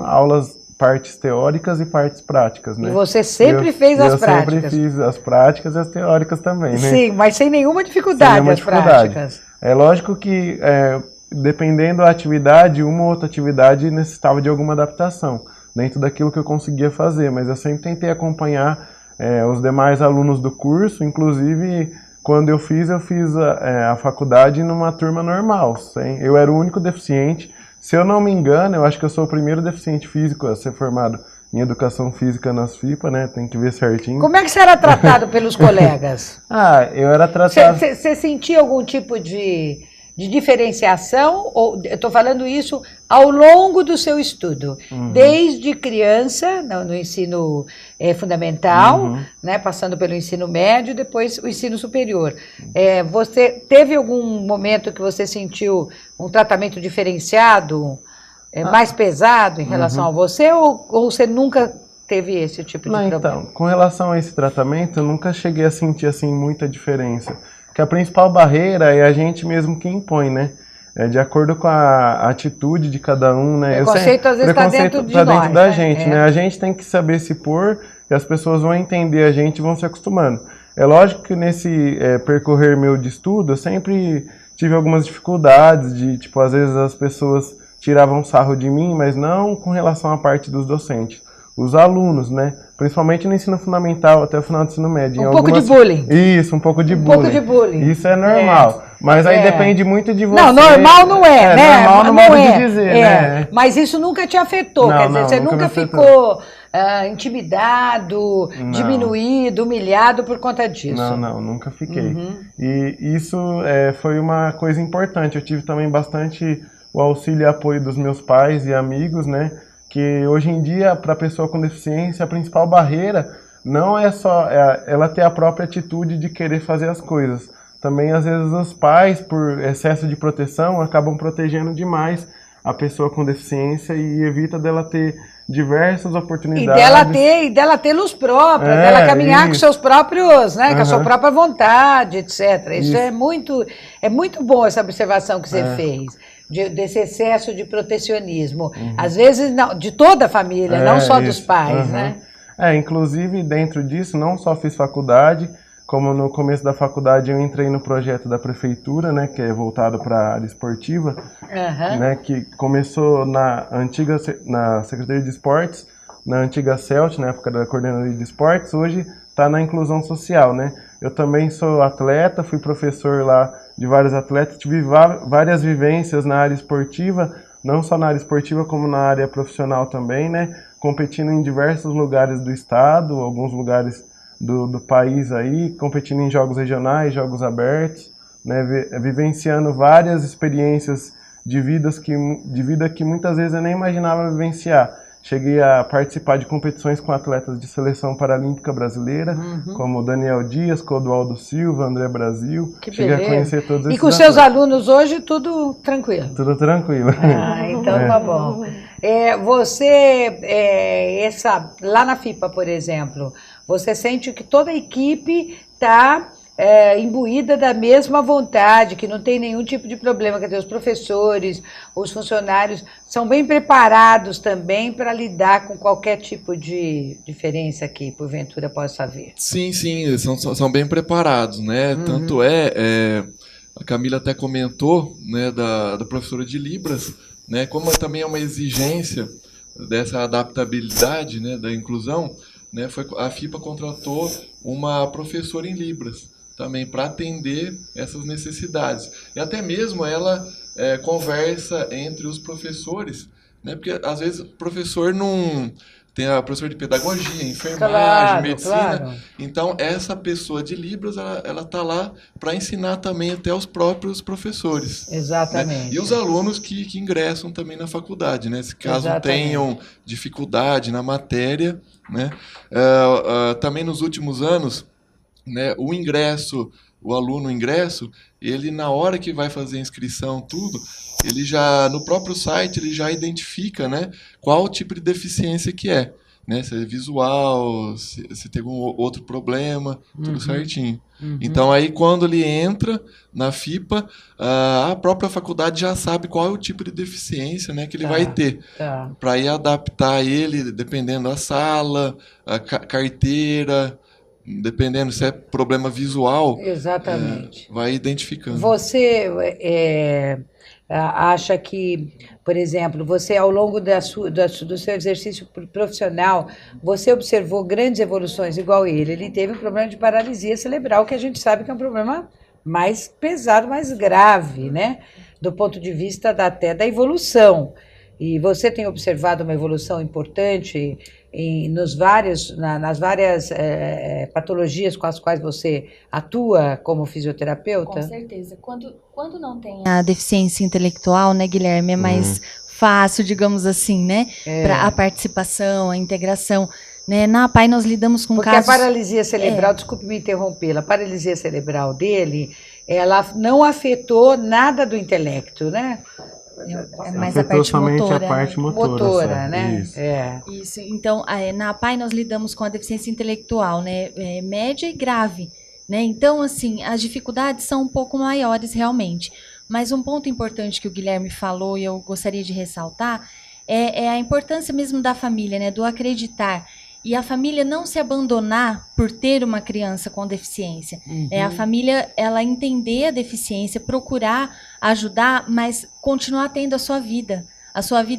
partes teóricas e partes práticas, né? E você sempre fez as práticas? Eu sempre fiz as práticas e as teóricas também, né? Sim, mas sem nenhuma dificuldade práticas. É lógico que dependendo da atividade, uma ou outra atividade necessitava de alguma adaptação dentro daquilo que eu conseguia fazer, mas eu sempre tentei acompanhar os demais alunos do curso, inclusive quando eu fiz a faculdade numa turma normal, eu era o único deficiente. Se eu não me engano, eu acho que eu sou o primeiro deficiente físico a ser formado em educação física nas FIPA, né? Tem que ver certinho. Como é que você era tratado pelos colegas? Eu era tratado... Você sentia algum tipo de diferenciação, ou eu estou falando isso ao longo do seu estudo, desde criança, no ensino fundamental, né, passando pelo ensino médio, depois o ensino superior. Você teve algum momento que você sentiu um tratamento diferenciado, mais pesado em relação a você, ou você nunca teve esse tipo de problema? Então, com relação a esse tratamento, eu nunca cheguei a sentir assim muita diferença. Que a principal barreira é a gente mesmo que impõe, né? De acordo com a atitude de cada um, né? Preconceito às vezes está dentro de nós, dentro da gente, né? A gente tem que saber se pôr e as pessoas vão entender a gente e vão se acostumando. É lógico que nesse percorrer meu de estudo, eu sempre tive algumas dificuldades de, tipo, às vezes as pessoas tiravam sarro de mim, mas não com relação à parte dos docentes. Os alunos, né? Principalmente no ensino fundamental até o final do ensino médio. Pouco de bullying. Isso, um pouco de bullying. Isso é normal. Mas aí depende muito de você. Não, normal não é, né? Normal no modo de dizer, né? Mas isso nunca te afetou, quer dizer, você nunca ficou intimidado, diminuído, humilhado por conta disso. Não, nunca fiquei. E isso foi uma coisa importante. Eu tive também bastante o auxílio e apoio dos meus pais e amigos, né? Que hoje em dia, para a pessoa com deficiência, a principal barreira não é só ela ter a própria atitude de querer fazer as coisas. Também, às vezes, os pais, por excesso de proteção, acabam protegendo demais a pessoa com deficiência e evita dela ter diversas oportunidades. E dela ter luz própria, dela caminhar com seus próprios, né, com a sua própria vontade, etc. Isso é muito bom, essa observação que você fez. Desse excesso de protecionismo. Às vezes, não, de toda a família, não só dos pais, né? Inclusive, dentro disso, não só fiz faculdade, como no começo da faculdade eu entrei no projeto da prefeitura, né, que é voltado para a área esportiva, né, que começou na Secretaria de Esportes, na antiga CELT, na época da Coordenadoria de Esportes, hoje está na inclusão social, né? Eu também sou atleta, fui professor lá de vários atletas, tive várias vivências na área esportiva, não só na área esportiva como na área profissional também, né? Competindo em diversos lugares do estado, alguns lugares do país aí, competindo em jogos regionais, jogos abertos, né? Vivenciando várias experiências de vida que muitas vezes eu nem imaginava vivenciar. Cheguei a participar de competições com atletas de seleção paralímpica brasileira, como Daniel Dias, Clodoaldo Silva, André Brasil. Cheguei a conhecer todos esses E com seus alunos hoje, tudo tranquilo? Tudo tranquilo. Então tá bom. Você, lá na FIPA, por exemplo, você sente que toda a equipe está imbuída da mesma vontade, que não tem nenhum tipo de problema. Quer dizer, os professores, os funcionários são bem preparados também para lidar com qualquer tipo de diferença que porventura possa haver. Sim, são bem preparados, né? Tanto a Camila até comentou, né, da professora de Libras, né, como também é uma exigência dessa adaptabilidade, né, da inclusão, né, a FIPA contratou uma professora em Libras também para atender essas necessidades. E até mesmo ela conversa entre os professores, né, porque às vezes o professor não... Tem a professora de pedagogia, enfermagem, medicina. Claro. Então, essa pessoa de Libras, ela está lá para ensinar também até os próprios professores. Exatamente. Né? E os alunos que ingressam também na faculdade, né? Se caso Exatamente. tenham dificuldade na matéria, né? Também nos últimos anos, né, o aluno ingresso, ele na hora que vai fazer a inscrição, tudo, ele já, no próprio site, ele já identifica, né, qual tipo de deficiência que é, né, se é visual, se tem algum outro problema, tudo certinho. Então, aí, quando ele entra na FIPA, a própria faculdade já sabe qual é o tipo de deficiência, né, que ele vai ter, para ir adaptar ele, dependendo da sala, a carteira, dependendo se é problema visual, Exatamente. vai identificando. Você acha que, por exemplo, você ao longo do seu exercício profissional, você observou grandes evoluções igual ele? Ele teve um problema de paralisia cerebral, que a gente sabe que é um problema mais pesado, mais grave, né? Do ponto de vista até da evolução. E você tem observado uma evolução importante nas várias patologias com as quais você atua como fisioterapeuta? Com certeza. Quando não tem a deficiência intelectual, né, Guilherme, é mais fácil, digamos assim, né, para a participação, a integração. Né? Na APAI nós lidamos com casos... Porque a paralisia cerebral, desculpe me interrompê-la, a paralisia cerebral dele, ela não afetou nada do intelecto, né? É mais a parte motora. A parte motora, né? Isso. Então, na APAI nós lidamos com a deficiência intelectual, né? Média e grave, né? Então, assim, as dificuldades são um pouco maiores realmente. Mas um ponto importante que o Guilherme falou e eu gostaria de ressaltar é a importância mesmo da família, né? Do acreditar. E a família não se abandonar por ter uma criança com deficiência. A família, ela entender a deficiência, procurar ajudar, mas continuar tendo a sua vida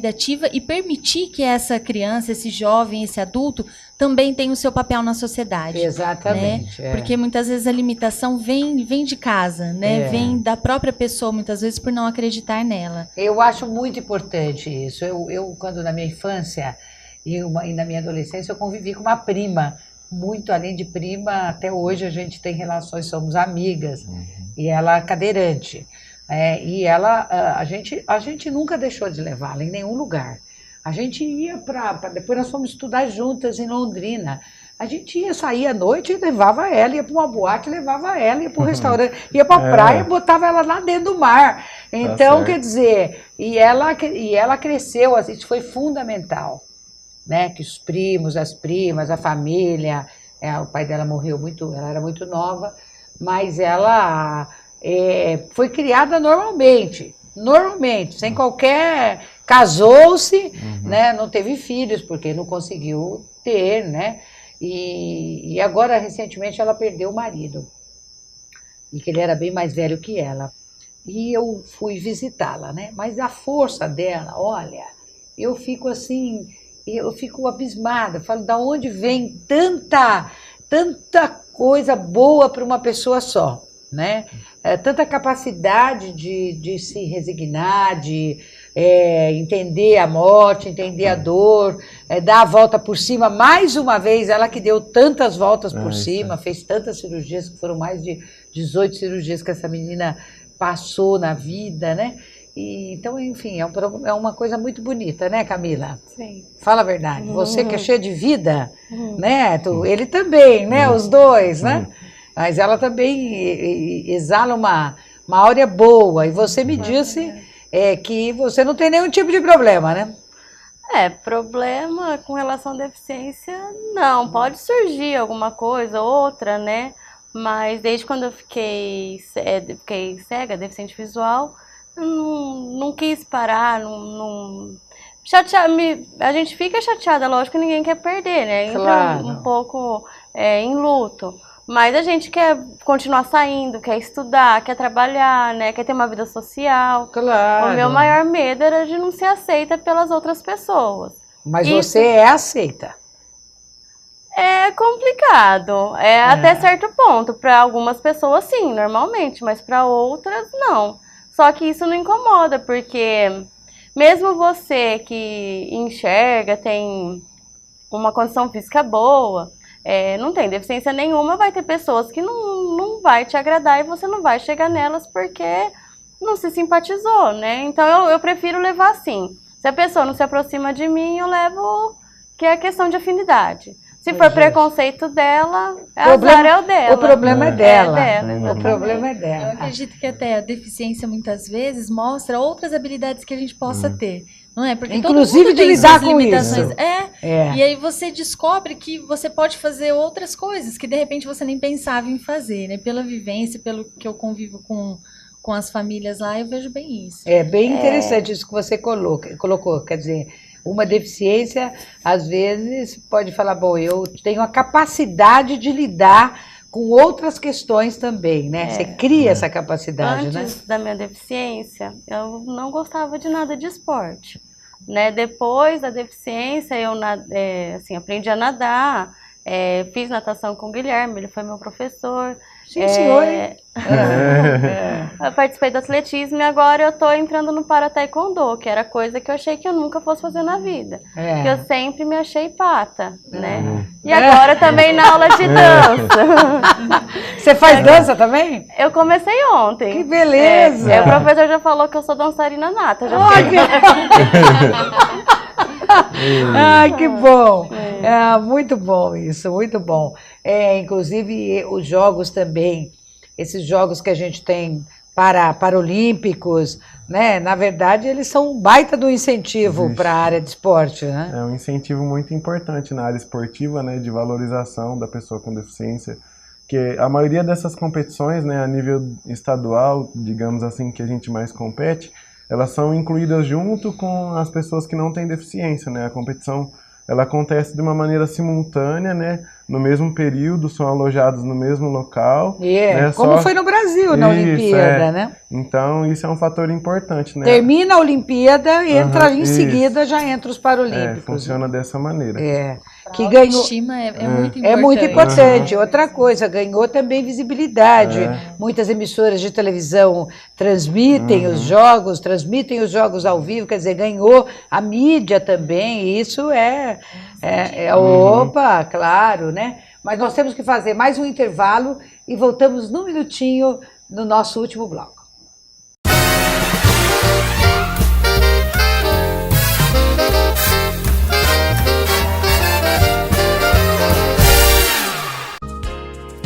ativa e permitir que essa criança, esse jovem, esse adulto, também tenha o seu papel na sociedade. Exatamente. Né? Porque muitas vezes a limitação vem de casa, né? Vem da própria pessoa, muitas vezes por não acreditar nela. Eu acho muito importante isso. Eu quando na minha infância... E na minha adolescência eu convivi com uma prima, muito além de prima, até hoje a gente tem relações, somos amigas, e ela é cadeirante. E ela, a gente nunca deixou de levá-la em nenhum lugar. A gente ia depois nós fomos estudar juntas em Londrina. A gente ia sair à noite e levava ela, ia para uma boate, levava ela, ia para o restaurante, ia para a praia, botava ela lá dentro do mar. Então, quer dizer, e ela cresceu, isso foi fundamental. Né, que os primos, as primas, a família, o pai dela morreu ela era muito nova, mas ela foi criada normalmente, sem qualquer... Casou-se, né, não teve filhos, porque não conseguiu ter, né, e agora, recentemente, ela perdeu o marido, e que ele era bem mais velho que ela, e eu fui visitá-la, né, mas a força dela, olha, eu fico assim... Eu fico abismada, falo, da onde vem tanta coisa boa para uma pessoa só, né? Tanta capacidade de se resignar, de entender a morte, entender a dor, dar a volta por cima. Mais uma vez, ela que deu tantas voltas por cima, fez tantas cirurgias, que foram mais de 18 cirurgias que essa menina passou na vida, né? Então, enfim, é uma coisa muito bonita, né, Camila? Sim. Fala a verdade. Você que é cheia de vida, né? Ele também, né? Os dois, né? Mas ela também exala uma áurea boa. E você me disse que você não tem nenhum tipo de problema, né? Problema com relação à deficiência, não. Pode surgir alguma coisa, outra, né? Mas desde quando eu fiquei cega, deficiente visual, eu não quis parar, a gente fica chateada, lógico que ninguém quer perder, né? Entra Claro. um pouco em luto. Mas a gente quer continuar saindo, quer estudar, quer trabalhar, né? Quer ter uma vida social. Claro. O meu maior medo era de não ser aceita pelas outras pessoas. Mas Isso você é aceita. é complicado, até certo ponto. Para algumas pessoas, sim, normalmente, mas para outras, não. Só que isso não incomoda, porque mesmo você que enxerga, tem uma condição física boa, não tem deficiência nenhuma, vai ter pessoas que não vai te agradar e você não vai chegar nelas porque não se simpatizou, né? Então eu prefiro levar assim. Se a pessoa não se aproxima de mim, eu levo que é questão de afinidade. Se for preconceito dela, azar é o dela. O problema é dela. exatamente. O problema é Eu dela. acredito que até a deficiência muitas vezes mostra outras habilidades que a gente possa ter, não é? Porque Inclusive todo mundo de tem lidar suas com limitações. isso. E aí você descobre que você pode fazer outras coisas que de repente você nem pensava em fazer, né? Pela vivência, pelo que eu convivo com as famílias lá, eu vejo bem isso. É bem interessante isso que você colocou. Quer dizer, uma deficiência, às vezes, pode falar, bom, eu tenho a capacidade de lidar com outras questões também, né? Você cria essa capacidade, né? Antes da minha deficiência, eu não gostava de nada de esporte, né? Depois da deficiência, eu aprendi a nadar, fiz natação com o Guilherme, ele foi meu professor. Sim, senhor, hein? Eu participei do atletismo e agora eu tô entrando no para-taekwondo, que era coisa que eu achei que eu nunca fosse fazer na vida. Porque eu sempre me achei pata, né? E agora também na aula de dança. Você faz dança também? Eu comecei ontem. Que beleza! O professor já falou que eu sou dançarina nata. Já Ai, que bom! Muito bom isso, muito bom. Inclusive, os jogos também, esses jogos que a gente tem paralímpicos, né? Na verdade, eles são um baita do incentivo para a área de esporte, né? É um incentivo muito importante na área esportiva, né? De valorização da pessoa com deficiência. Que a maioria dessas competições, né, a nível estadual, digamos assim, que a gente mais compete, elas são incluídas junto com as pessoas que não têm deficiência, né? A competição, ela acontece de uma maneira simultânea, né? No mesmo período, são alojados no mesmo local. Né? Como foi no Brasil, na Olimpíada, né? Então, isso é um fator importante, né? Termina a Olimpíada, entra em seguida, já entra os Paralímpicos. Funciona dessa maneira. Que ganhou. A autoestima é muito importante. É muito importante. Outra coisa, ganhou também visibilidade. Muitas emissoras de televisão transmitem os jogos ao vivo, quer dizer, ganhou a mídia também, e isso opa, claro, né? Mas nós temos que fazer mais um intervalo e voltamos num minutinho no nosso último bloco.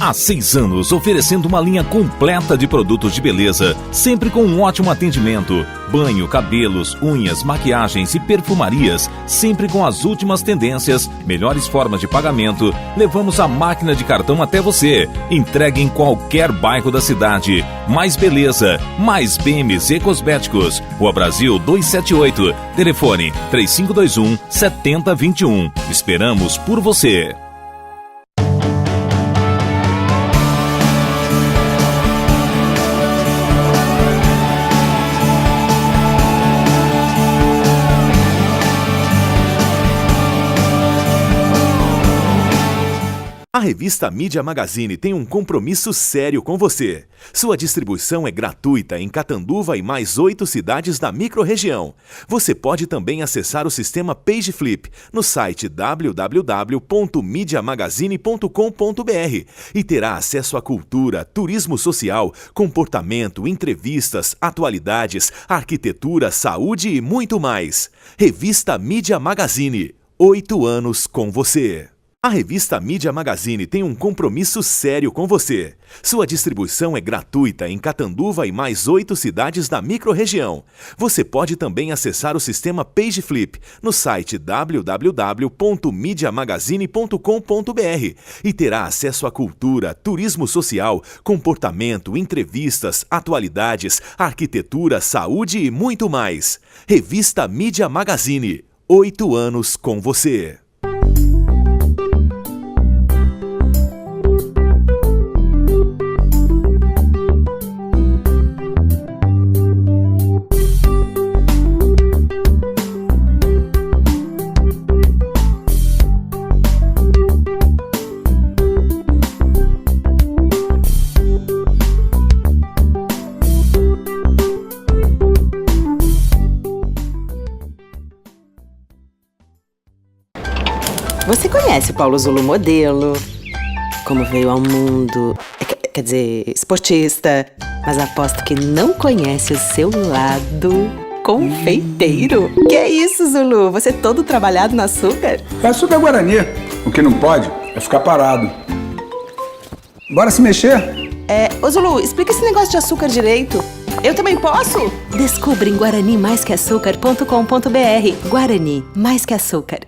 Há 6 anos, oferecendo uma linha completa de produtos de beleza, sempre com um ótimo atendimento. Banho, cabelos, unhas, maquiagens e perfumarias, sempre com as últimas tendências, melhores formas de pagamento. Levamos a máquina de cartão até você. Entregue em qualquer bairro da cidade. Mais beleza, mais BMZ Cosméticos. Rua Brasil 278. Telefone 3521-7021. Esperamos por você. A revista Mídia Magazine tem um compromisso sério com você. Sua distribuição é gratuita em Catanduva e mais 8 cidades da microrregião. Você pode também acessar o sistema PageFlip no site www.mediamagazine.com.br e terá acesso à cultura, turismo social, comportamento, entrevistas, atualidades, arquitetura, saúde e muito mais. Revista Mídia Magazine. 8 anos com você. A revista Mídia Magazine tem um compromisso sério com você. Sua distribuição é gratuita em Catanduva e mais 8 cidades da microrregião. Você pode também acessar o sistema PageFlip no site www.mediamagazine.com.br e terá acesso à cultura, turismo social, comportamento, entrevistas, atualidades, arquitetura, saúde e muito mais. Revista Mídia Magazine. 8 anos com você. Você conhece o Paulo Zulu modelo, como veio ao mundo, quer dizer, esportista, mas aposto que não conhece o seu lado confeiteiro. Que é isso, Zulu? Você todo trabalhado no açúcar? É açúcar Guarani. O que não pode é ficar parado. Bora se mexer? Ô Zulu, explica esse negócio de açúcar direito. Eu também posso? Descubra em guaranimaisqueaçúcar.com.br. Guarani, mais que açúcar.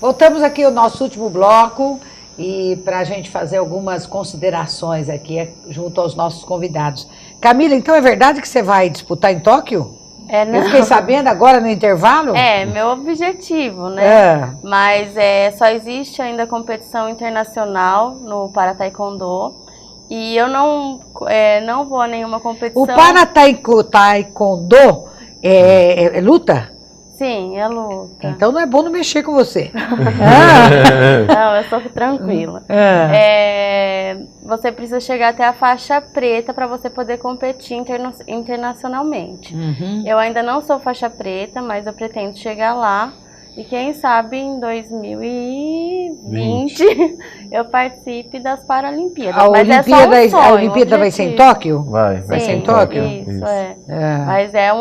Voltamos aqui ao nosso último bloco e para a gente fazer algumas considerações aqui junto aos nossos convidados. Camila, então é verdade que você vai disputar em Tóquio? Não. Eu fiquei sabendo agora no intervalo? É, meu objetivo, né? Mas só existe ainda competição internacional no Para-Taekwondo e eu não vou a nenhuma competição. O Para-Taekwondo é luta? Sim, é luta. Então não é bom não mexer com você. Não, eu sou tranquila. Você precisa chegar até a faixa preta para você poder competir internacionalmente. Eu ainda não sou faixa preta, mas eu pretendo chegar lá. E quem sabe em 2020 eu participe das Paralimpíadas. A Mas Olimpíada, é só um sonho, a Olimpíada vai ser em Tóquio? Vai ser em Tóquio? Isso. Mas é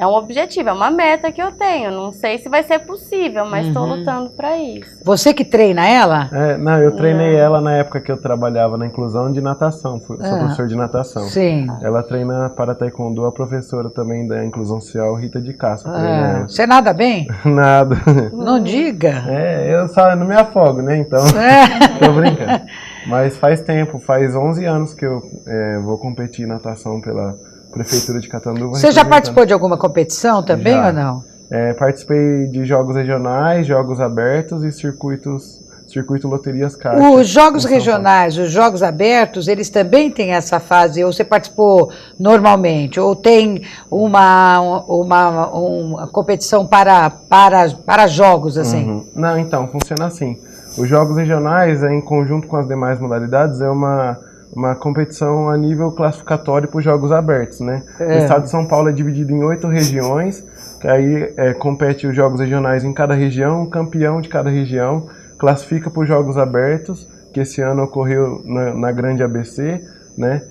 um objetivo, é uma meta que eu tenho. Não sei se vai ser possível, mas estou lutando para isso. Você que treina ela? Não, eu treinei ela na época que eu trabalhava na inclusão de natação. Sou professor de natação. Sim. Ela treina para taekwondo, a professora também da inclusão social, Rita de Castro. Você nada bem? Nada. Não diga. Eu só não me afogo, né? Então, tô brincando. Mas faz tempo, faz 11 anos que eu vou competir em natação pela Prefeitura de Catanduva. Você já participou de alguma competição também ou não? Participei de jogos regionais, jogos abertos e circuito Loterias Caixa. Os jogos regionais, os jogos abertos, eles também têm essa fase, ou você participou normalmente, ou tem uma competição para jogos, assim? Não, então, funciona assim. Os jogos regionais, em conjunto com as demais modalidades, é uma competição a nível classificatório para os jogos abertos, né? O estado de São Paulo é dividido em 8 regiões, que aí compete os jogos regionais em cada região, um campeão de cada região classifica para os jogos abertos, que esse ano ocorreu na Grande ABC, né?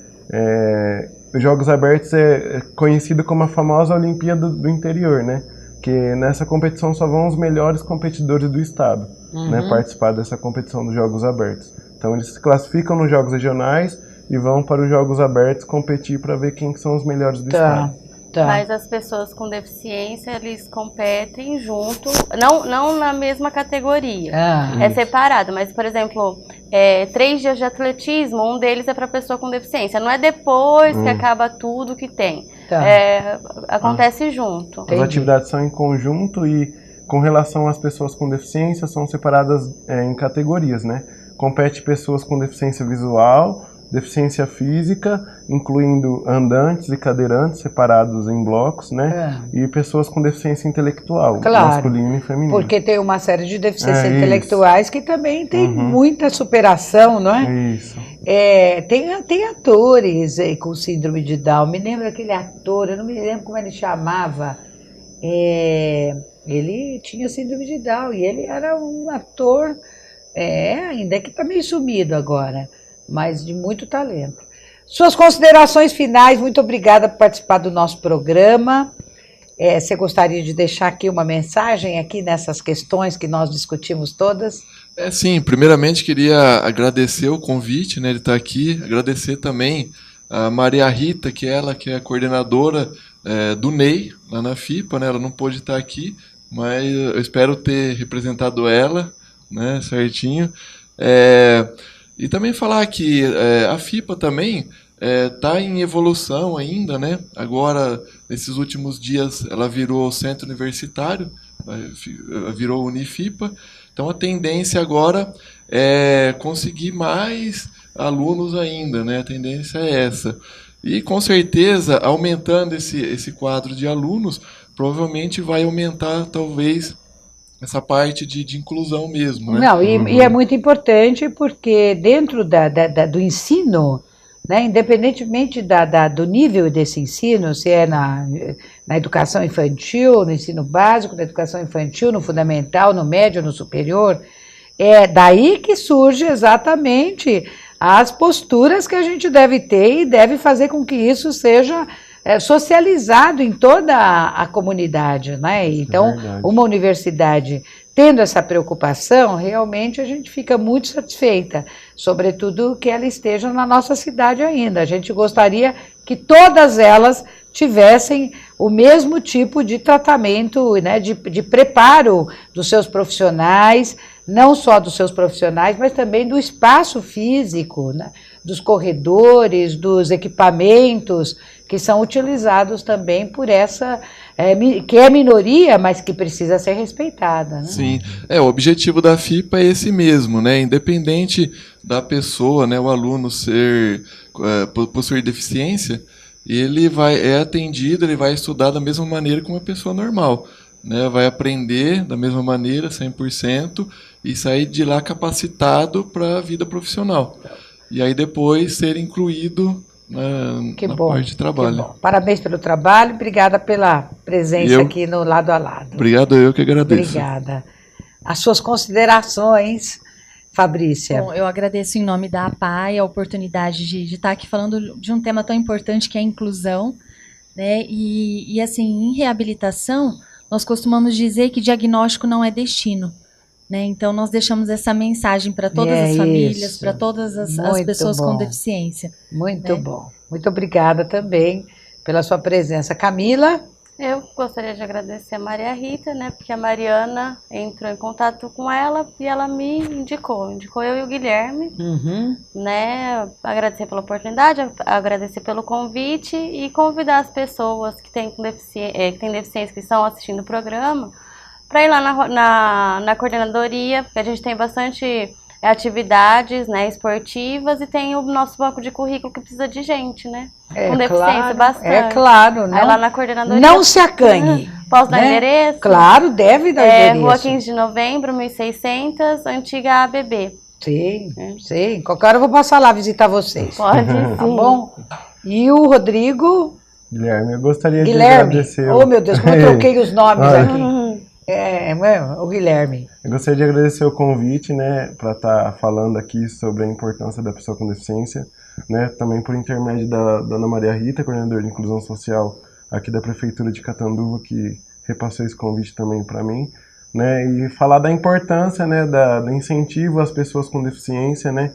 Os jogos abertos é conhecido como a famosa Olimpíada do Interior, né? Que nessa competição só vão os melhores competidores do estado, né? Participar dessa competição dos jogos abertos. Então eles se classificam nos jogos regionais e vão para os jogos abertos competir para ver quem são os melhores do estado. Mas as pessoas com deficiência, eles competem junto, não na mesma categoria, é separado, mas por exemplo, 3 dias de atletismo, um deles é para pessoa com deficiência, não é depois que acaba tudo que tem, acontece junto. As atividades são em conjunto e com relação às pessoas com deficiência são separadas em categorias, né? Compete pessoas com deficiência visual, deficiência física, incluindo andantes e cadeirantes separados em blocos, né? E pessoas com deficiência intelectual, masculino e feminino. Porque tem uma série de deficiências intelectuais que também tem muita superação, não é? Isso. Tem atores com síndrome de Down. Me lembro daquele ator, eu não me lembro como ele chamava. Ele tinha síndrome de Down e ele era um ator, ainda que está meio sumido agora, mas de muito talento. Suas considerações finais, muito obrigada por participar do nosso programa. Você gostaria de deixar aqui uma mensagem aqui nessas questões que nós discutimos todas? Sim, primeiramente queria agradecer o convite, né, de estar aqui, agradecer também a Maria Rita, que é a coordenadora do NEI, lá na FIPA, né, ela não pôde estar aqui, mas eu espero ter representado ela, né, certinho. E também falar que a FIPA também está em evolução ainda, né? Agora, nesses últimos dias, ela virou centro universitário, virou Unifipa. Então, a tendência agora é conseguir mais alunos ainda, né? A tendência é essa. E, com certeza, aumentando esse quadro de alunos, provavelmente vai aumentar, talvez, essa parte de inclusão mesmo, né? Não, e é muito importante porque dentro do ensino, né, independentemente do nível desse ensino, se é na educação infantil, no ensino básico, na educação infantil, no fundamental, no médio, no superior, é daí que surge exatamente as posturas que a gente deve ter e deve fazer com que isso seja socializado em toda a comunidade, né? Então, uma universidade tendo essa preocupação, realmente a gente fica muito satisfeita, sobretudo que ela esteja na nossa cidade ainda. A gente gostaria que todas elas tivessem o mesmo tipo de tratamento, né, de preparo dos seus profissionais, não só dos seus profissionais, mas também do espaço físico, né, dos corredores, dos equipamentos que são utilizados também por essa, que é minoria, mas que precisa ser respeitada, né? Sim, o objetivo da FIPA é esse mesmo, né? Independente da pessoa, né, o aluno possuir deficiência, ele é atendido, ele vai estudar da mesma maneira que uma pessoa normal, né? Vai aprender da mesma maneira, 100%, e sair de lá capacitado para a vida profissional. E aí depois ser incluído na parte de trabalho. Que bom. Parabéns pelo trabalho, obrigada pela presença aqui no Lado a Lado. Obrigado, eu que agradeço. Obrigada. As suas considerações, Fabrícia. Bom, eu agradeço em nome da APAI a oportunidade de estar aqui falando de um tema tão importante que é a inclusão, né? E assim, em reabilitação, nós costumamos dizer que diagnóstico não é destino. Né? Então, nós deixamos essa mensagem para todas as famílias, para todas as pessoas com deficiência. Muito bom. Muito obrigada também pela sua presença. Camila? Eu gostaria de agradecer a Maria Rita, né? Porque a Mariana entrou em contato com ela e ela me indicou eu e o Guilherme, né? Agradecer pela oportunidade, agradecer pelo convite e convidar as pessoas que têm deficiência que estão assistindo o programa para ir lá na coordenadoria, porque a gente tem bastante atividades, né, esportivas, e tem o nosso banco de currículo que precisa de gente, né? Com deficiência, bastante. É claro, não. Aí lá na coordenadoria. Não se acanhe. Posso dar endereço? Claro, deve dar endereço. Rua 15 de Novembro, 1600, antiga ABB. Sim, sim. Qualquer hora eu vou passar lá visitar vocês. Pode sim. Tá bom? E o Rodrigo? Guilherme, eu gostaria de agradecer... Oh, meu Deus, como eu troquei os nomes aqui. O Guilherme. Eu gostaria de agradecer o convite, né, para estar falando aqui sobre a importância da pessoa com deficiência, né, também por intermédio da Dona Maria Rita, coordenadora de inclusão social aqui da Prefeitura de Catanduva, que repassou esse convite também para mim, né, e falar da importância, né, do incentivo às pessoas com deficiência, né,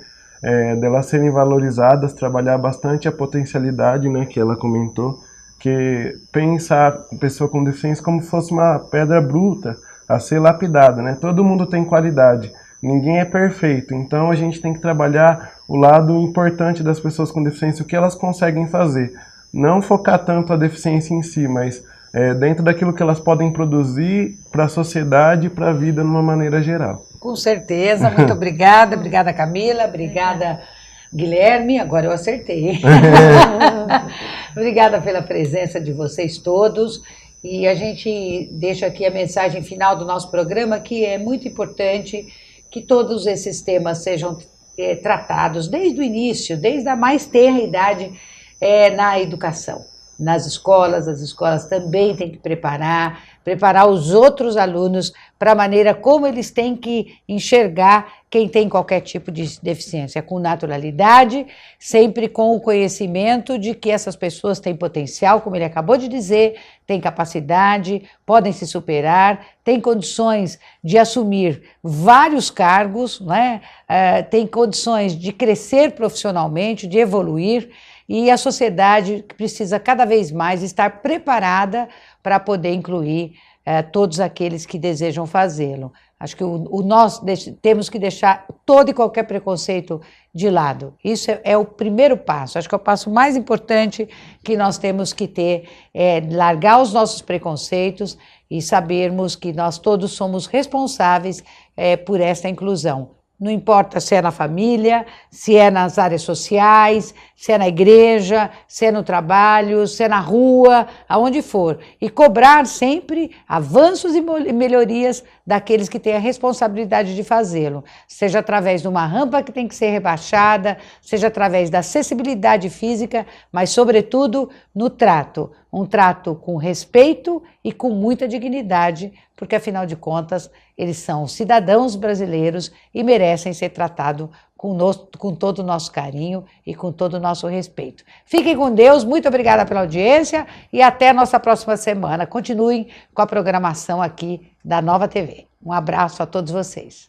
delas serem valorizadas, trabalhar bastante a potencialidade, né, que ela comentou, que pensar a pessoa com deficiência como se fosse uma pedra bruta a ser lapidada, né? Todo mundo tem qualidade, ninguém é perfeito, então a gente tem que trabalhar o lado importante das pessoas com deficiência, o que elas conseguem fazer. Não focar tanto a deficiência em si, mas dentro daquilo que elas podem produzir para a sociedade e para a vida de uma maneira geral. Com certeza, muito obrigada. Obrigada, Camila. Obrigada, Guilherme. Agora eu acertei. Obrigada pela presença de vocês todos. E a gente deixa aqui a mensagem final do nosso programa, que é muito importante que todos esses temas sejam tratados desde o início, desde a mais tenra idade na educação. Nas escolas, as escolas também têm que preparar preparar os outros alunos para a maneira como eles têm que enxergar quem tem qualquer tipo de deficiência, com naturalidade, sempre com o conhecimento de que essas pessoas têm potencial, como ele acabou de dizer, têm capacidade, podem se superar, têm condições de assumir vários cargos, né? Têm condições de crescer profissionalmente, de evoluir, e a sociedade precisa cada vez mais estar preparada para poder incluir todos aqueles que desejam fazê-lo. Acho que nós temos que deixar todo e qualquer preconceito de lado. Isso é o primeiro passo. Acho que é o passo mais importante que nós temos que ter, é largar os nossos preconceitos e sabermos que nós todos somos responsáveis por esta inclusão. Não importa se é na família, se é nas áreas sociais, se é na igreja, se é no trabalho, se é na rua, aonde for. E cobrar sempre avanços e melhorias daqueles que têm a responsabilidade de fazê-lo. Seja através de uma rampa que tem que ser rebaixada, seja através da acessibilidade física, mas sobretudo no trato. Um trato com respeito e com muita dignidade, porque afinal de contas eles são cidadãos brasileiros e merecem ser tratados com todo o nosso carinho e com todo o nosso respeito. Fiquem com Deus, muito obrigada pela audiência e até a nossa próxima semana. Continuem com a programação aqui da Nova TV. Um abraço a todos vocês.